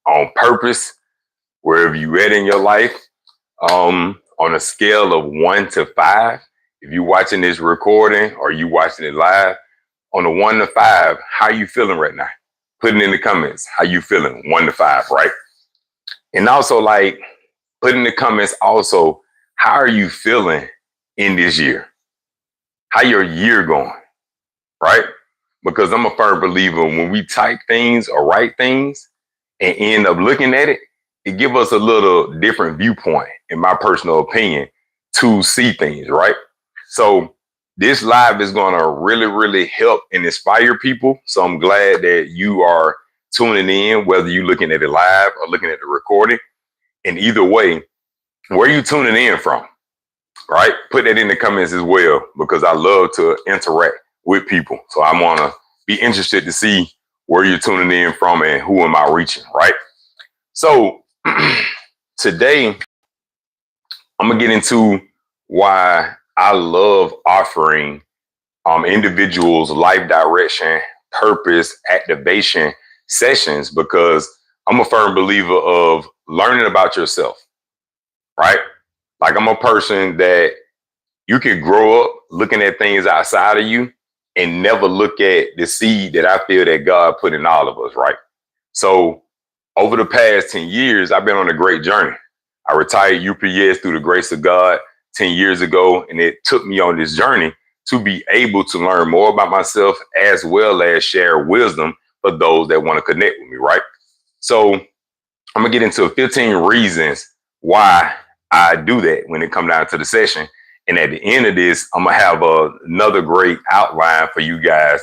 on purpose, wherever you at in your life, on a scale of 1 to 5. If you're watching this recording or you watching it live, on a 1 to 5, how you feeling right now? Put it in the comments. How you feeling? 1 to 5, right? And also, like, put in the comments also, how are you feeling in this year? How your year going, right? Because I'm a firm believer when we type things or write things and end up looking at it, it gives us a little different viewpoint, in my personal opinion, to see things, right? So this live is going to really, really help and inspire people. So I'm glad that you are tuning in, whether you're looking at it live or looking at the recording. And either way, where are you tuning in from, right? Put that in the comments as well, because I love to interact with people. So I want to be interested to see where you're tuning in from and who am I reaching, right? So today, I'm going to get into why I love offering individuals life direction, purpose, activation sessions, because I'm a firm believer of learning about yourself, right? Like, I'm a person that you can grow up looking at things outside of you and never look at the seed that I feel that God put in all of us, right? So over the past 10 years, I've been on a great journey. I retired UPS through the grace of God 10 years ago, and it took me on this journey to be able to learn more about myself, as well as share wisdom for those that want to connect with me, right? So I'm going to get into 15 reasons why I do that when it comes down to the session. And at the end of this, I'm going to have another great outline for you guys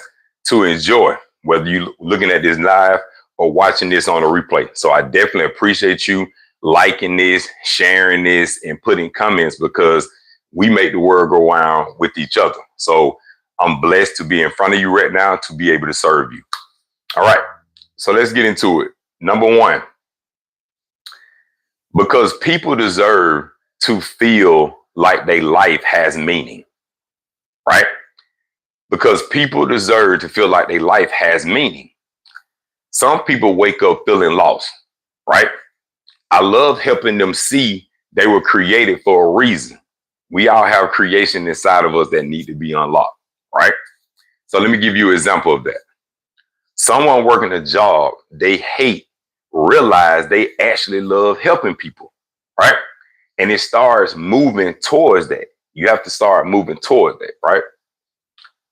to enjoy, whether you're looking at this live or watching this on a replay. So I definitely appreciate you liking this, sharing this, and putting comments, because we make the world go round with each other. So I'm blessed to be in front of you right now to be able to serve you. All right, so let's get into it. Number one, because people deserve to feel like their life has meaning, right? Because people deserve to feel like their life has meaning. Some people wake up feeling lost, right? I love helping them see they were created for a reason. We all have creation inside of us that need to be unlocked, right? So let me give you an example of that. Someone working a job they hate realize they actually love helping people, right? And it starts moving towards that. You have to start moving towards that, right?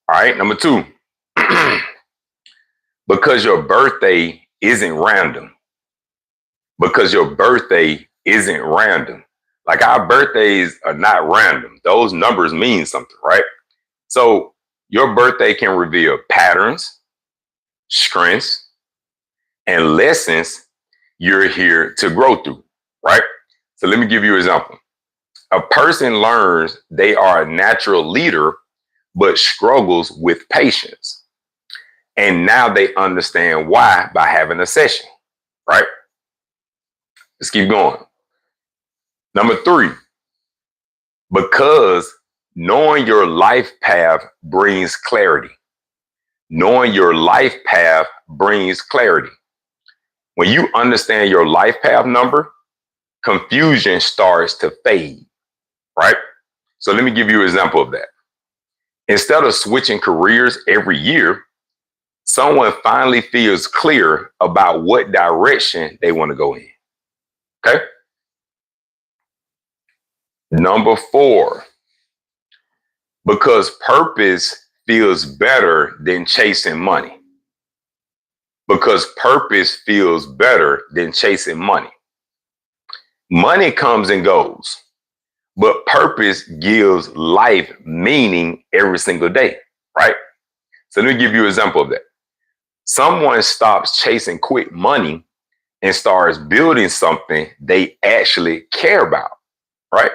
All right, number two, because your birthday isn't random. Because your birthday isn't random. Like, our birthdays are not random. Those numbers mean something, right? So your birthday can reveal patterns, strengths, and lessons you're here to grow through, right? So let me give you an example. A person learns they are a natural leader, but struggles with patience. And now they understand why by having a session, right? Let's keep going. Number three, because knowing your life path brings clarity. Knowing your life path brings clarity. When you understand your life path number, confusion starts to fade, right? So let me give you an example of that. Instead of switching careers every year, someone finally feels clear about what direction they want to go in. Okay? Number four, because purpose feels better than chasing money. Because purpose feels better than chasing money. Money comes and goes, but purpose gives life meaning every single day, right? So let me give you an example of that. Someone stops chasing quick money and starts building something they actually care about, right?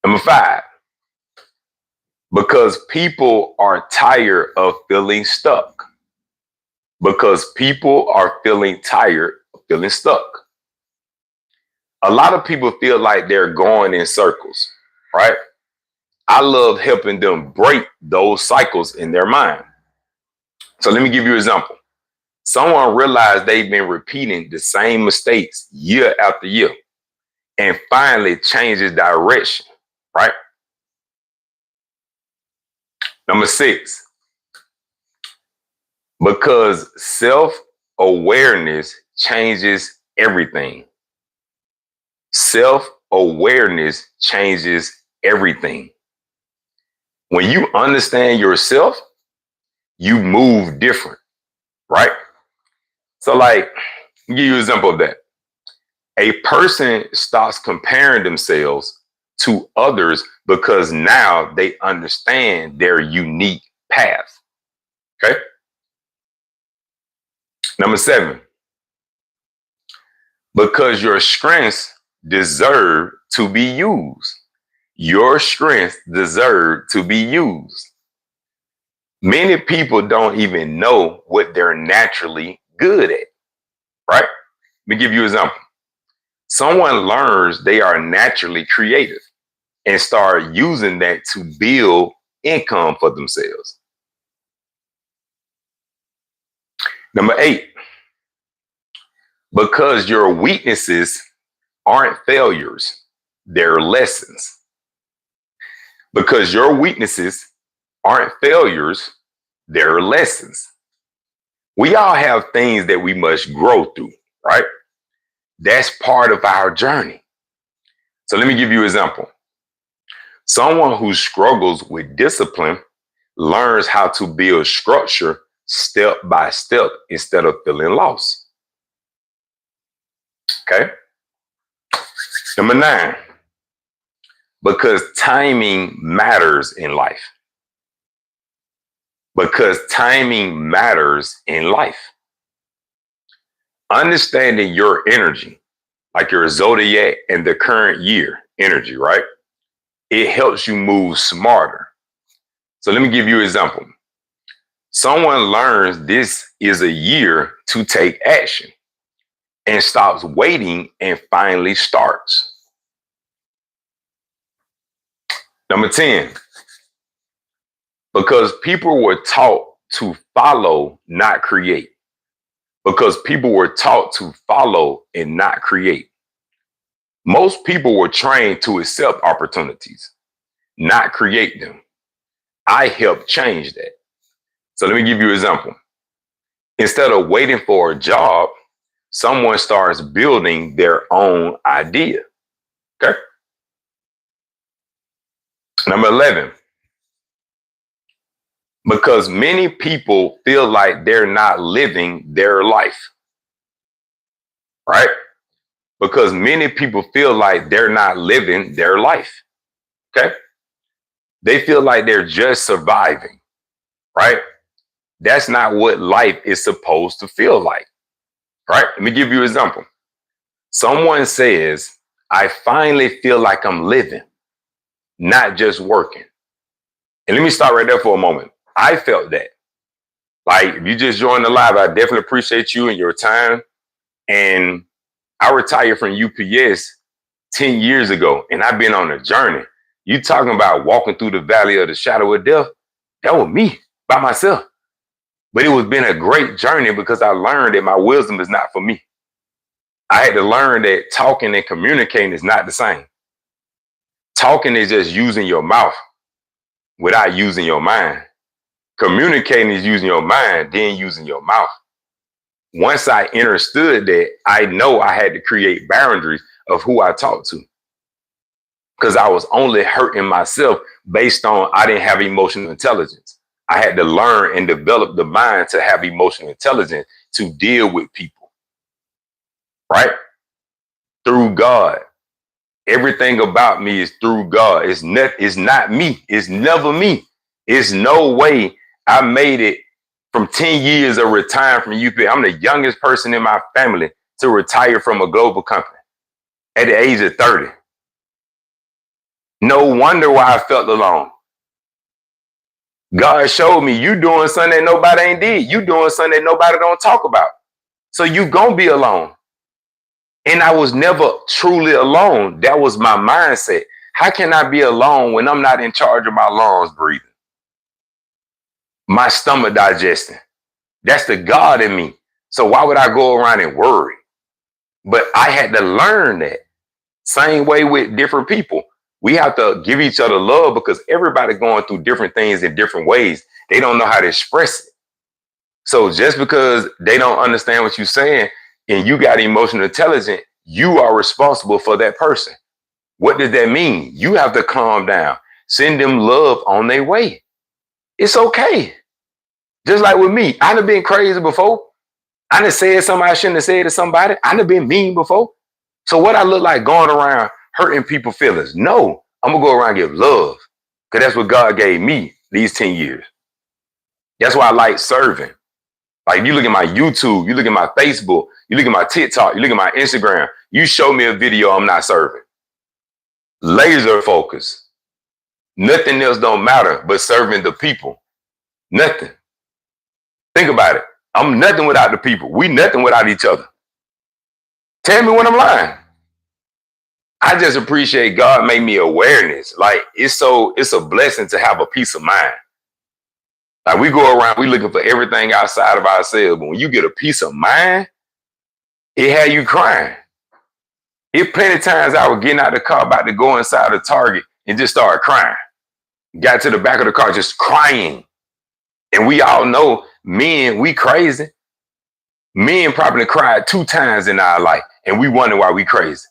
Number five, because people are tired of feeling stuck. Because people are feeling tired of feeling stuck. A lot of people feel like they're going in circles, right? I love helping them break those cycles in their mind. So let me give you an example. Someone realized they've been repeating the same mistakes year after year and finally changes direction, right? Number 6, because self-awareness changes everything. Self-awareness changes everything. When you understand yourself, you move different, right? So like, I'll give you an example of that. A person starts comparing themselves to others because now they understand their unique path. Okay. Number 7, because your strengths deserve to be used. Your strengths deserve to be used. Many people don't even know what they're naturally good at, right? Let me give you an example. Someone learns they are naturally creative and start using that to build income for themselves. Number 8, because your weaknesses aren't failures, they're lessons. Because your weaknesses aren't failures, they're lessons. We all have things that we must grow through, right? That's part of our journey. So let me give you an example. Someone who struggles with discipline learns how to build structure step by step instead of feeling lost. Okay. Number 9, because timing matters in life. Because timing matters in life. Understanding your energy, like your zodiac and the current year energy, right? It helps you move smarter. So let me give you an example. Someone learns this is a year to take action and stops waiting and finally starts. Number 10, because people were taught to follow, not create. Because people were taught to follow and not create. Most people were trained to accept opportunities, not create them. I helped change that. So let me give you an example. Instead of waiting for a job, someone starts building their own idea. Okay. Number 11, because many people feel like they're not living their life, right? Because many people feel like they're not living their life. Okay. They feel like they're just surviving, right? That's not what life is supposed to feel like, right? Let me give you an example. Someone says, I finally feel like I'm living, not just working. And let me stop right there for a moment. I felt that. Like, if you just joined the live, I definitely appreciate you and your time. And I retired from UPS 10 years ago, and I've been on a journey. You talking about walking through the valley of the shadow of death? That was me by myself. But it was been a great journey because I learned that my wisdom is not for me. I had to learn that talking and communicating is not the same. Talking is just using your mouth without using your mind. Communicating is using your mind, then using your mouth. Once I understood that, I know I had to create boundaries of who I talked to. Because I was only hurting myself based on I didn't have emotional intelligence. I had to learn and develop the mind to have emotional intelligence to deal with people, right? Through God. Everything about me is through God. It's not me. It's never me. It's no way I made it from 10 years of retiring from UP. I'm the youngest person in my family to retire from a global company at the age of 30. No wonder why I felt alone. God showed me you doing something that nobody ain't did. You doing something that nobody don't talk about. So you gonna be alone. And I was never truly alone. That was my mindset. How can I be alone when I'm not in charge of my lungs breathing? My stomach digesting. That's the God in me. So why would I go around and worry? But I had to learn that. Same way with different people. We have to give each other love because everybody going through different things in different ways. They don't know how to express it. So just because they don't understand what you're saying and you got emotional intelligence, you are responsible for that person. What does that mean? You have to calm down. Send them love on their way. It's okay. Just like with me, I done been crazy before. I done said something I shouldn't have said to somebody. I done been mean before. So what I look like going around hurting people's feelings? No, I'm going to go around and give love because that's what God gave me these 10 years. That's why I like serving. Like you look at my YouTube, you look at my Facebook, you look at my TikTok, you look at my Instagram, you show me a video I'm not serving. Laser focus. Nothing else don't matter but serving the people. Nothing. Think about it. I'm nothing without the people. We nothing without each other. Tell me when I'm lying. I just appreciate God made me awareness. Like it's a blessing to have a peace of mind. Like we go around, we looking for everything outside of ourselves. But when you get a peace of mind, it had you crying. It plenty of times I was getting out of the car, about to go inside the Target and just started crying. Got to the back of the car, just crying. And we all know men, we crazy. Men probably cried 2 times in our life and we wonder why we crazy.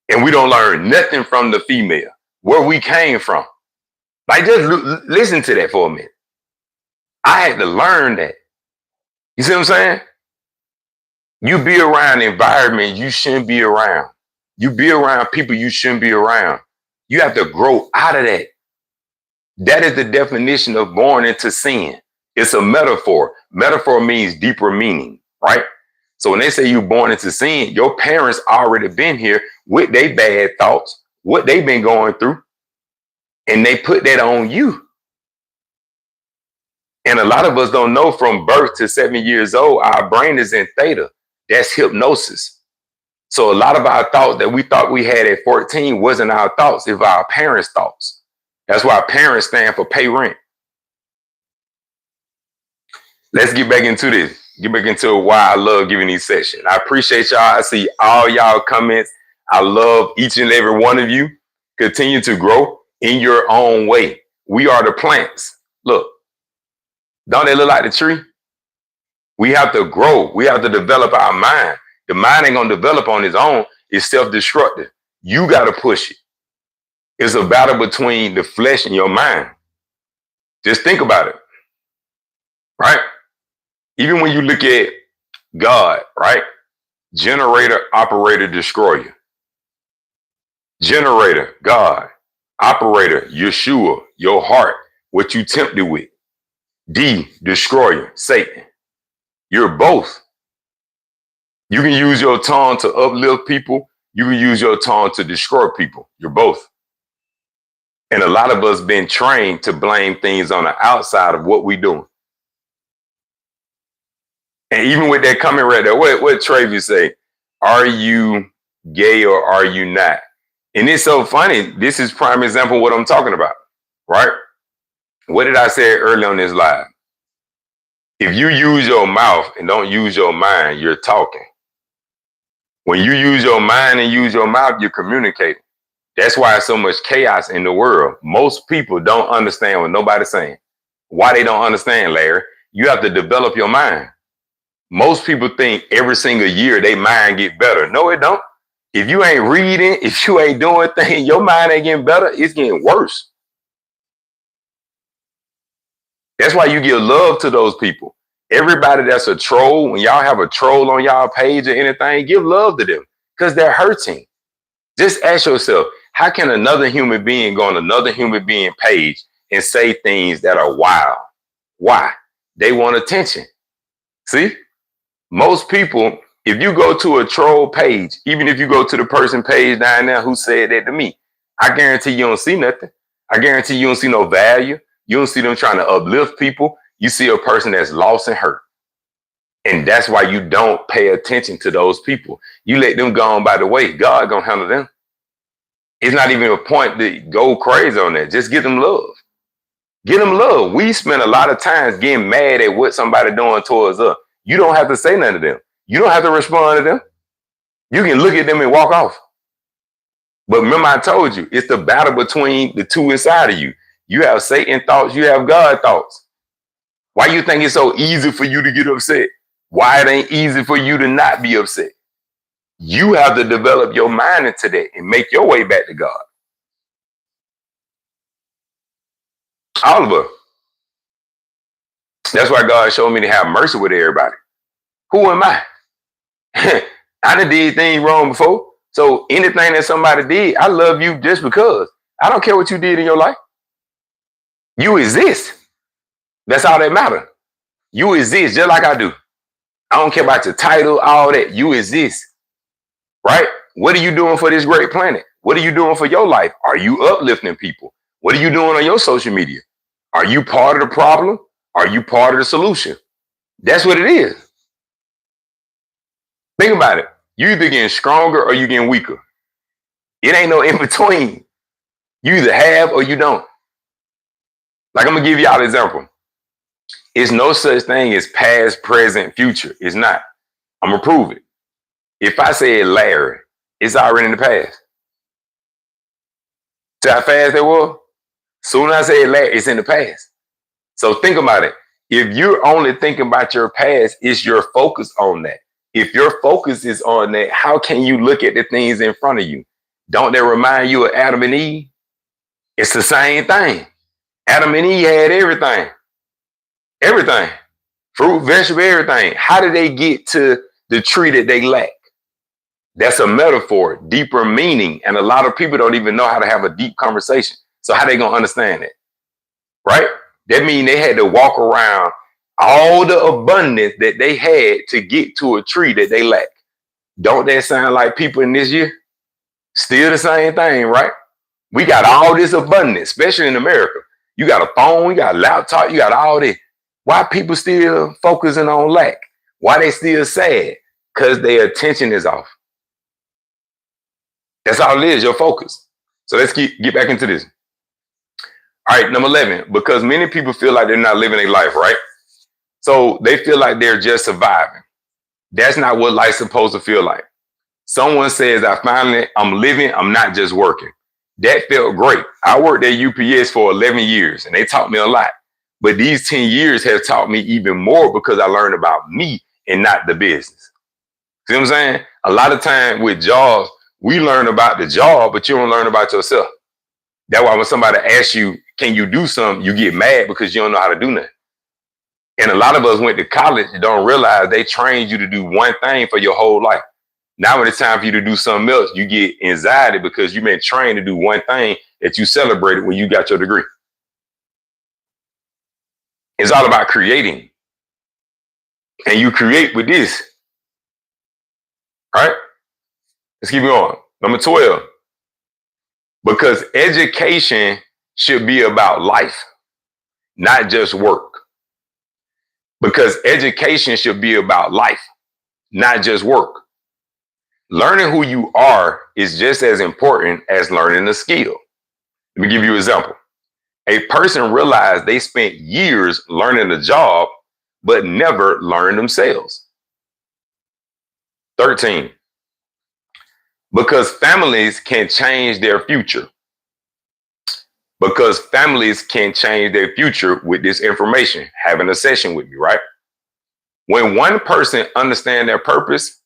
And we don't learn nothing from the female, where we came from. Like just listen to that for a minute. I had to learn that. You see what I'm saying? You be around environment you shouldn't be around. You be around people you shouldn't be around. You have to grow out of that. That is the definition of born into sin. It's a metaphor. Metaphor means deeper meaning, right? So when they say you're born into sin, your parents already been here with their bad thoughts, what they've been going through, and they put that on you. And a lot of us don't know from birth to 7 years old, our brain is in theta. That's hypnosis. So a lot of our thoughts that we thought we had at 14 wasn't our thoughts, it was our parents' thoughts. That's why parents stand for pay rent. Let's get back into this. Get back into why I love giving these sessions. I appreciate y'all. I see all y'all comments. I love each and every one of you. Continue to grow in your own way. We are the plants. Look, don't they look like the tree? We have to grow. We have to develop our mind. The mind ain't going to develop on its own. It's self-destructive. You got to push it. It's a battle between the flesh and your mind. Just think about it. Right? Even when you look at God, right? Generator, operator, destroyer. Generator, God. Operator, Yeshua, your heart, what you tempted with. Destroyer, Satan. You're both. You can use your tongue to uplift people. You can use your tongue to destroy people. You're both. And a lot of us been trained to blame things on the outside of what we doing. And even with that comment right there, what Travis say? Are you gay or are you not? And it's so funny. This is prime example of what I'm talking about, right? What did I say earlier on this live? If you use your mouth and don't use your mind, you're talking. When you use your mind and use your mouth, you're communicating. That's why there's so much chaos in the world. Most people don't understand what nobody's saying. Why they don't understand, Larry? You have to develop your mind. Most people think every single year their mind get better. No, it don't. If you ain't reading, if you ain't doing things, your mind ain't getting better. It's getting worse. That's why you give love to those people. Everybody that's a troll, when y'all have a troll on y'all page or anything, give love to them because they're hurting. Just ask yourself, how can another human being go on another human being page and say things that are wild? Why? They want attention. See? Most people, if you go to a troll page, even if you go to the person page down there who said that to me, I guarantee you don't see nothing. I guarantee you don't see no value. You don't see them trying to uplift people. You see a person that's lost and hurt. And that's why you don't pay attention to those people. You let them go on by the way. God gonna handle them. It's not even a point to go crazy on that. Just give them love. Give them love. We spend a lot of times getting mad at what somebody doing towards us. You don't have to say nothing to them. You don't have to respond to them. You can look at them and walk off. But remember, I told you, it's the battle between the two inside of you. You have Satan thoughts, you have God thoughts. Why you think it's so easy for you to get upset? Why it ain't easy for you to not be upset? You have to develop your mind into that and make your way back to God. Oliver. That's why God showed me to have mercy with everybody. Who am I? I done did things wrong before. So anything that somebody did, I love you just because. I don't care what you did in your life. You exist. That's all that matters. You exist just like I do. I don't care about your title, all that. You exist. Right? What are you doing for this great planet? What are you doing for your life? Are you uplifting people? What are you doing on your social media? Are you part of the problem? Are you part of the solution? That's what it is. Think about it. You either getting stronger or you getting weaker. It ain't no in between. You either have or you don't. Like, I'm going to give y'all an example. It's no such thing as past, present, future. It's not. I'm going to prove it. If I say Larry, it's already in the past. See how fast that was? Soon as I say Larry, it's in the past. So think about it. If you're only thinking about your past, it's your focus on that. If your focus is on that, how can you look at the things in front of you? Don't they remind you of Adam and Eve? It's the same thing. Adam and Eve had everything. Everything. Fruit, vegetable, everything. How did they get to the tree that they lack? That's a metaphor, deeper meaning. And a lot of people don't even know how to have a deep conversation. So how they going to understand it? Right? That means they had to walk around all the abundance that they had to get to a tree that they lack. Don't that sound like people in this year? Still the same thing, right? We got all this abundance, especially in America. You got a phone, you got a laptop, you got all this. Why people still focusing on lack? Why they still sad? Because their attention is off. That's all it is, your focus. So let's get back into this. All right, number 11, because many people feel like they're not living a life, right? So they feel like they're just surviving. That's not what life's supposed to feel like. Someone says, I'm living, I'm not just working. That felt great. I worked at UPS for 11 years and they taught me a lot. But these 10 years have taught me even more because I learned about me and not the business. See what I'm saying? A lot of time with jobs, we learn about the job, but you don't learn about yourself. That's why when somebody asks you, can you do something? You get mad because you don't know how to do nothing. And a lot of us went to college and don't realize they trained you to do one thing for your whole life. Now when it's time for you to do something else, you get anxiety because you've been trained to do one thing that you celebrated when you got your degree. It's all about creating. And you create with this. All right? Let's keep going. Number 12. Because education should be about life, not just work. Because education should be about life, not just work. Learning who you are is just as important as learning a skill. Let me give you an example. A person realized they spent years learning a job, but never learned themselves. 13. Because families can change their future. Because families can change their future with this information, having a session with me, right? When one person understands their purpose,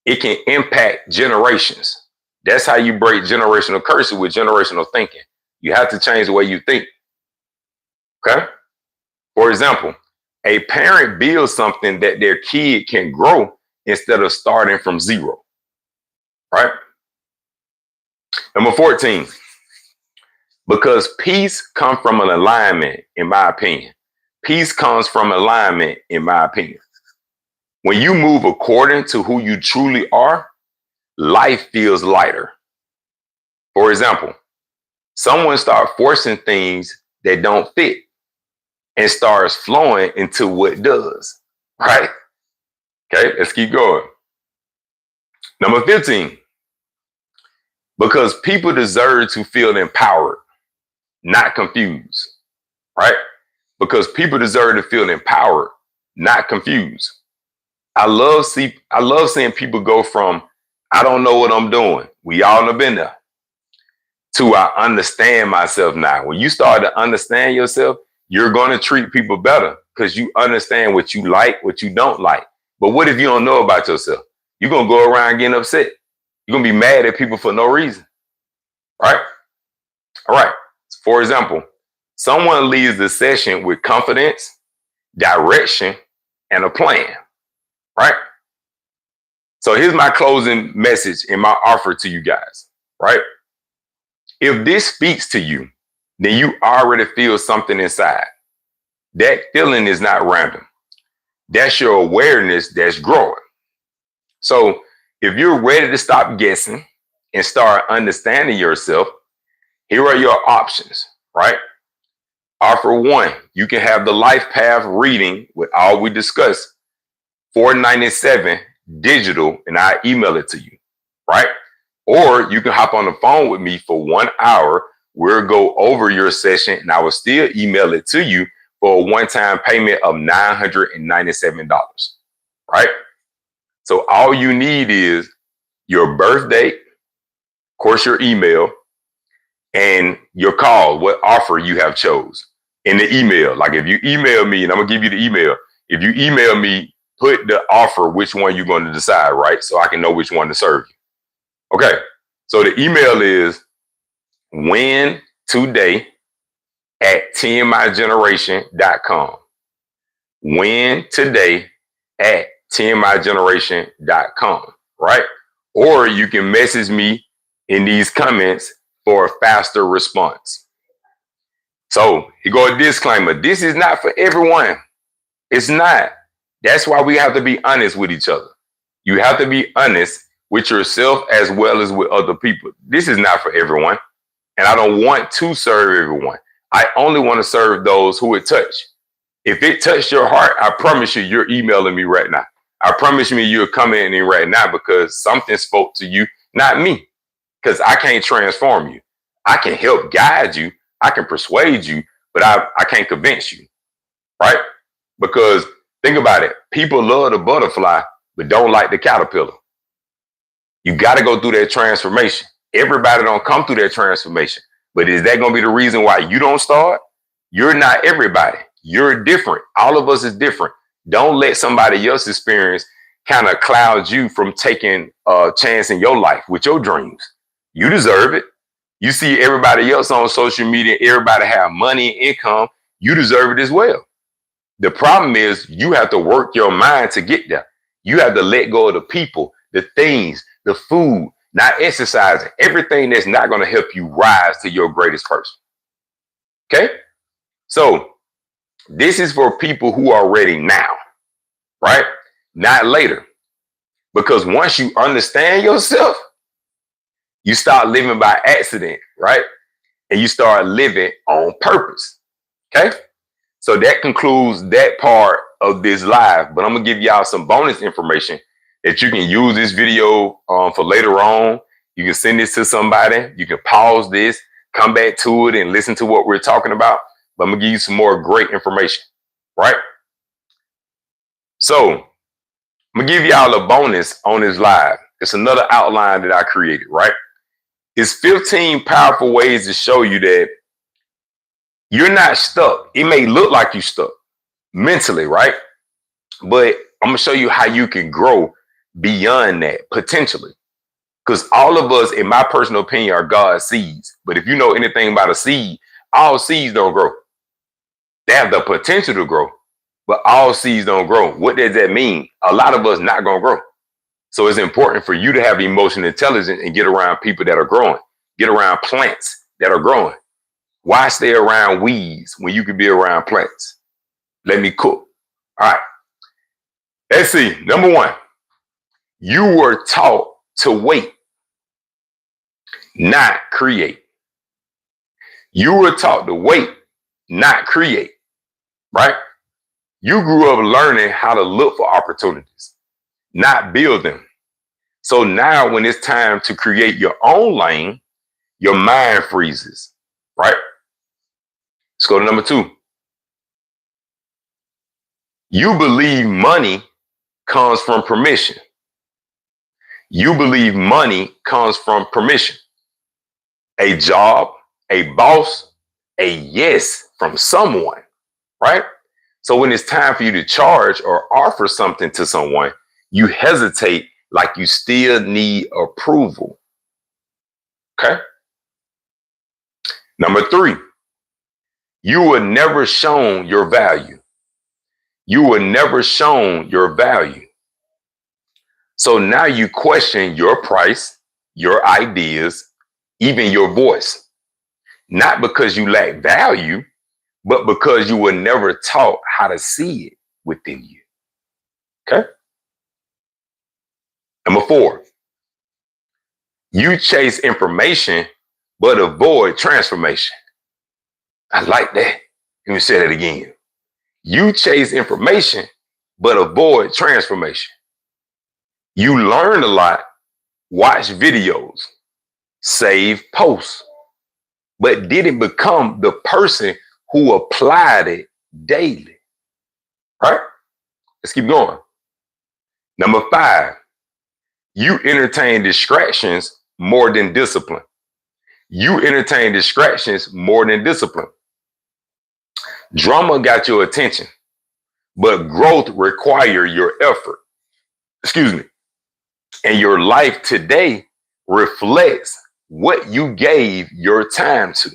it can impact generations. That's how you break generational curses with generational thinking. You have to change the way you think. Okay? For example, a parent builds something that their kid can grow instead of starting from zero. Right? Number 14. Because peace comes from an alignment, in my opinion. Peace comes from alignment, in my opinion. When you move according to who you truly are, life feels lighter. For example, someone starts forcing things that don't fit and starts flowing into what does, right? Okay, let's keep going. Number 15, because people deserve to feel empowered, not confused, right? Because people deserve to feel empowered, not confused. I love seeing people go from I don't know what I'm doing. We all have been there to I understand myself now. When you start to understand yourself, you're going to treat people better because you understand what you like, what you don't like. But what if you don't know about yourself? You're going to go around getting upset. You're going to be mad at people for no reason. Right? All right. For example, someone leaves the session with confidence, direction, and a plan. Right? So here's my closing message and my offer to you guys. Right? If this speaks to you, then you already feel something inside. That feeling is not random. That's your awareness that's growing. So if you're ready to stop guessing and start understanding yourself, here are your options, right? Offer one, you can have the Life Path reading with all we discussed, $497 digital, and I email it to you, right? Or you can hop on the phone with me for 1 hour. We'll go over your session and I will still email it to you for a one-time payment of $997, right? So all you need is your birth date, of course, your email, and your call, what offer you have chose in the email. Like if you email me, and I'm gonna give you the email. If you email me, put the offer, which one you're going to decide, right? So I can know which one to serve you. Okay, so the email is wintoday@10mygeneration.com. wintoday@10mygeneration.com, right? Or you can message me in these comments for a faster response. So you go a disclaimer. This is not for everyone. It's not. That's why we have to be honest with each other. You have to be honest with yourself as well as with other people. This is not for everyone. And I don't want to serve everyone. I only want to serve those who it touch. If it touched your heart, I promise you, you're emailing me right now. I promise you, you're coming in right now because something spoke to you, not me, because I can't transform you. I can help guide you. I can persuade you, but I can't convince you, right? Because think about it. People love the butterfly, but don't like the caterpillar. You got to go through that transformation. Everybody don't come through that transformation. But is that going to be the reason why you don't start? You're not everybody. You're different. All of us is different. Don't let somebody else's experience kind of cloud you from taking a chance in your life with your dreams. You deserve it. You see everybody else on social media, everybody have money, income. You deserve it as well. The problem is you have to work your mind to get there. You have to let go of the people, the things, the food, not exercising, everything that's not going to help you rise to your greatest person. Okay? So this is for people who are ready now, right? Not later. Because once you understand yourself, you start living by accident, right? And you start living on purpose. Okay? So that concludes that part of this live, but I'm going to give y'all some bonus information that you can use this video for later on. You can send this to somebody. You can pause this, come back to it and listen to what we're talking about. But I'm going to give you some more great information, right? So I'm going to give y'all a bonus on this live. It's another outline that I created, right? It's 15 powerful ways to show you that you're not stuck. It may look like you're stuck mentally, right? But I'm going to show you how you can grow beyond that potentially. Because all of us, in my personal opinion, are God's seeds. But if you know anything about a seed, all seeds don't grow. They have the potential to grow, but all seeds don't grow. What does that mean? A lot of us not going to grow. So it's important for you to have emotional intelligence and get around people that are growing. Get around plants that are growing. Why stay around weeds when you can be around plants? Let me cook. All right. Let's see. Number one, you were taught to wait, not create. You were taught to wait, not create, right? You grew up learning how to look for opportunities, not build them. So now when it's time to create your own lane, your mind freezes, right? Let's go to number two. You believe money comes from permission. You believe money comes from permission. A job, a boss, a yes from someone, right? So when it's time for you to charge or offer something to someone, you hesitate like you still need approval. Okay? Number 3, you were never shown your value. You were never shown your value. So now you question your price, your ideas, even your voice. Not because you lack value, but because you were never taught how to see it within you. Okay? Number 4, you chase information, but avoid transformation. I like that. Let me say that again. You chase information, but avoid transformation. You learn a lot, watch videos, save posts, but didn't become the person who applied it daily. Right? Let's keep going. Number 5, you entertain distractions more than discipline. You entertain distractions more than discipline. Drama got your attention, but growth requires your effort. Excuse me. And your life today reflects what you gave your time to.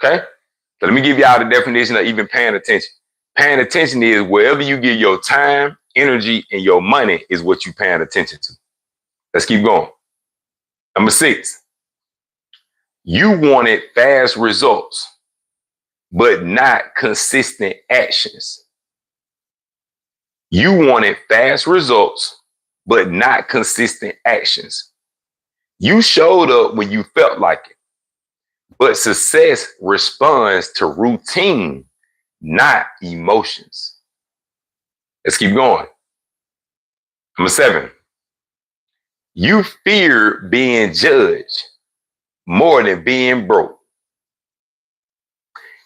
Okay? So let me give y'all the definition of even paying attention. Paying attention is wherever you give your time, energy, and your money is what you're paying attention to. Let's keep going. Number 6, you wanted fast results, but not consistent actions. You wanted fast results, but not consistent actions. You showed up when you felt like it, but success responds to routine, not emotions. Let's keep going. Number 7, you fear being judged more than being broke.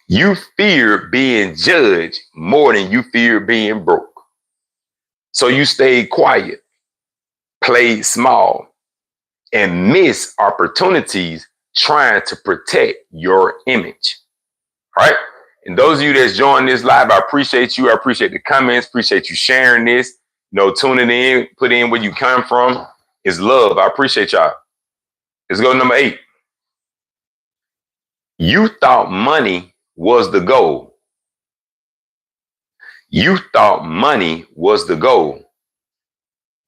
You fear being judged more than you fear being broke. So you stayed quiet, played small, and missed opportunities trying to protect your image. All right? And those of you that's joined this live, I appreciate you. I appreciate the comments. Appreciate you sharing this. Tuning in, put in where you come from. It's love. I appreciate y'all. Let's go to number 8. You thought money was the goal. You thought money was the goal.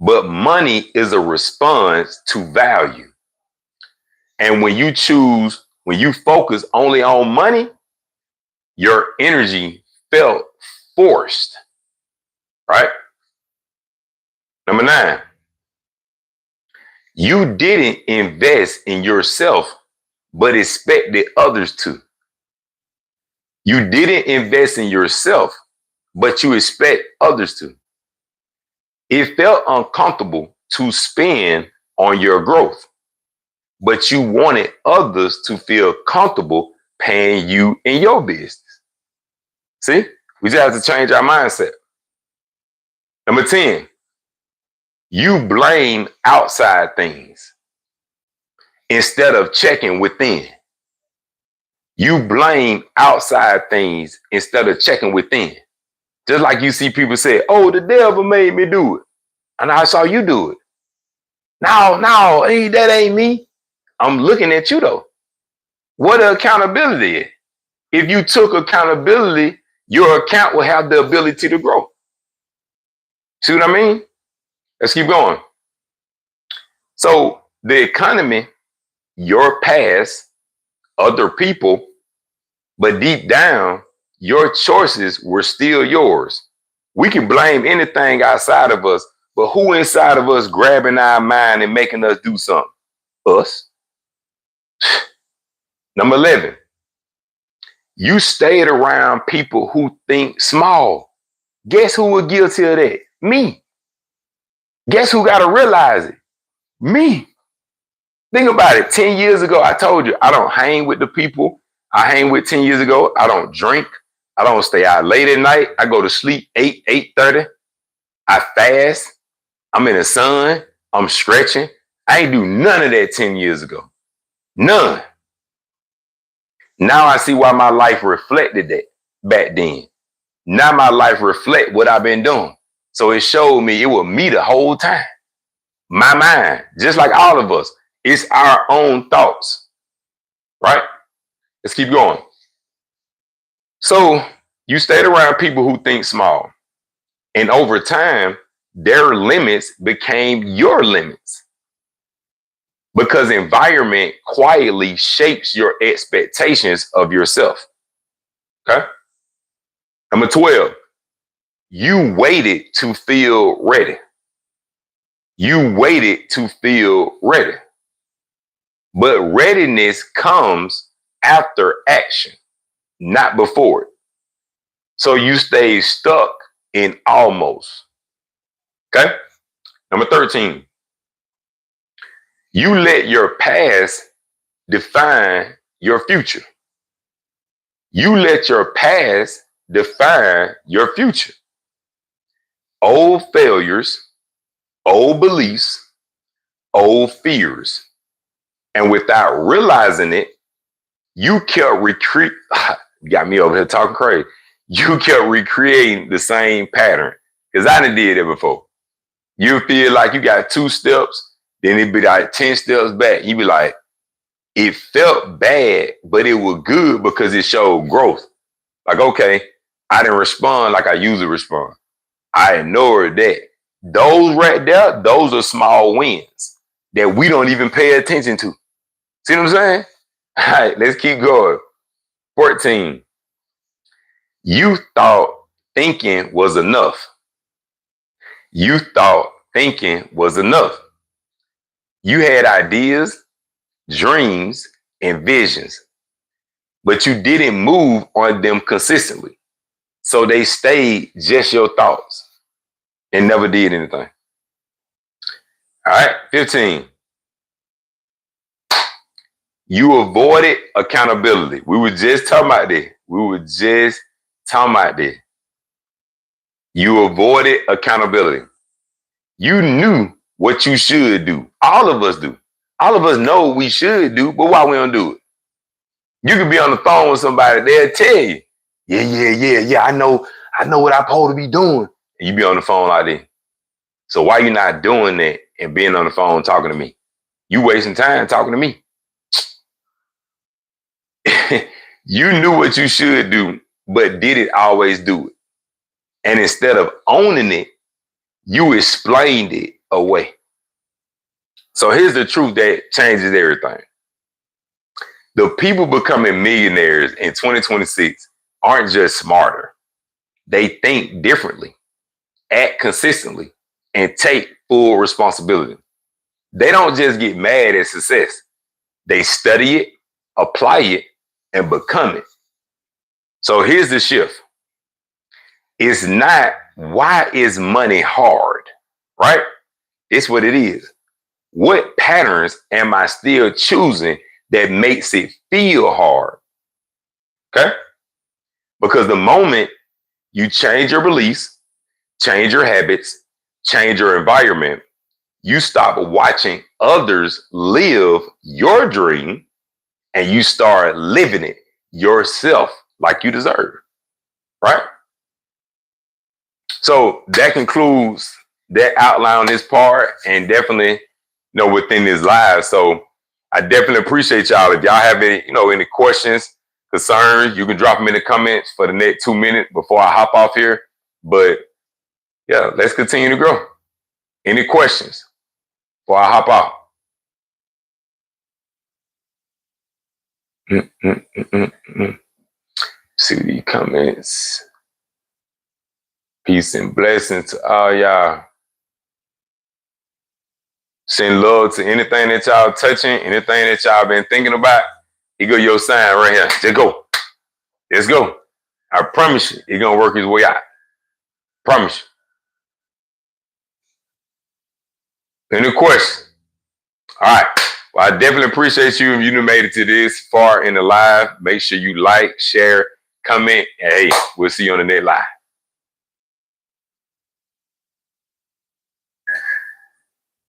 But money is a response to value. And when you focus only on money, your energy felt forced. Right? Number 9. You didn't invest in yourself, but expected others to. You didn't invest in yourself, but you expect others to. It felt uncomfortable to spend on your growth, but you wanted others to feel comfortable paying you in your business. See, we just have to change our mindset. Number 10, you blame outside things instead of checking within. You blame outside things instead of checking within. Just like you see people say, oh, the devil made me do it. And I saw you do it. No, that ain't me. I'm looking at you though. What accountability is? If you took accountability, your account will have the ability to grow. See what I mean? Let's keep going. So the economy, your past, other people, but deep down, your choices were still yours. We can blame anything outside of us, but who inside of us grabbing our mind and making us do something? Us. Number 11, you stayed around people who think small. Guess who was guilty of that? Me. Guess who got to realize it? Me. Think about it. 10 years ago, I told you, I don't hang with the people I hang with 10 years ago. I don't drink. I don't stay out late at night. I go to sleep 8:30. I fast. I'm in the sun. I'm stretching. I ain't do none of that 10 years ago. None. Now I see why my life reflected that back then. Now my life reflect what I've been doing. So it showed me it was me the whole time. My mind, just like all of us, it's our own thoughts, right? Let's keep going. So you stayed around people who think small. And over time, their limits became your limits. Because environment quietly shapes your expectations of yourself. Okay? Number 12, you waited to feel ready. You waited to feel ready. But readiness comes after action, not before it. So you stay stuck in almost. Okay? Number 13, you let your past define your future. You let your past define your future. Old failures, old beliefs, old fears. And without realizing it, you kept got me over here talking crazy. You kept recreating the same pattern. Because I done did it before. You feel like you got 2 steps, then it'd be like 10 steps back. You be like, it felt bad, but it was good because it showed growth. Like, okay, I didn't respond like I usually respond. I ignored that. Those right there, those are small wins that we don't even pay attention to. See what I'm saying? All right, let's keep going. 14, you thought thinking was enough. You thought thinking was enough. You had ideas, dreams, and visions, but you didn't move on them consistently. So they stayed just your thoughts and never did anything. All right, 15. You avoided accountability. We were just talking about this. You avoided accountability. You knew what you should do. All of us do. All of us know what we should do, but why we don't do it? You could be on the phone with somebody, they'll tell you, yeah, I know what I'm supposed to be doing. And you be on the phone like this. So why you not doing that and being on the phone talking to me? You wasting time talking to me. You knew what you should do, but didn't always do it. And instead of owning it, you explained it away. So here's the truth that changes everything. The people becoming millionaires in 2026 aren't just smarter. They think differently, act consistently, and take full responsibility. They don't just get mad at success. They study it, apply it, and become it. So here's the shift. It's not, why is money hard, right? It's what it is. What patterns am I still choosing that makes it feel hard? Okay? Because the moment you change your beliefs, change your habits, change your environment, you stop watching others live your dream and you start living it yourself like you deserve, right? So that concludes that outline on this part, and definitely, within this live. So I definitely appreciate y'all. If y'all have any questions, concerns, you can drop them in the comments for the next 2 minutes before I hop off here. But yeah, let's continue to grow. Any questions before I hop off? See the comments. Peace and blessings to all y'all. Send love to anything that y'all touching, anything that y'all been thinking about. Here go your sign right here. Just go. Let's go. I promise you, it's gonna work his way out. Promise you. Any questions? All right. Well, I definitely appreciate you if you made it to this far in the live. Make sure you like, share, comment, and hey, we'll see you on the next live.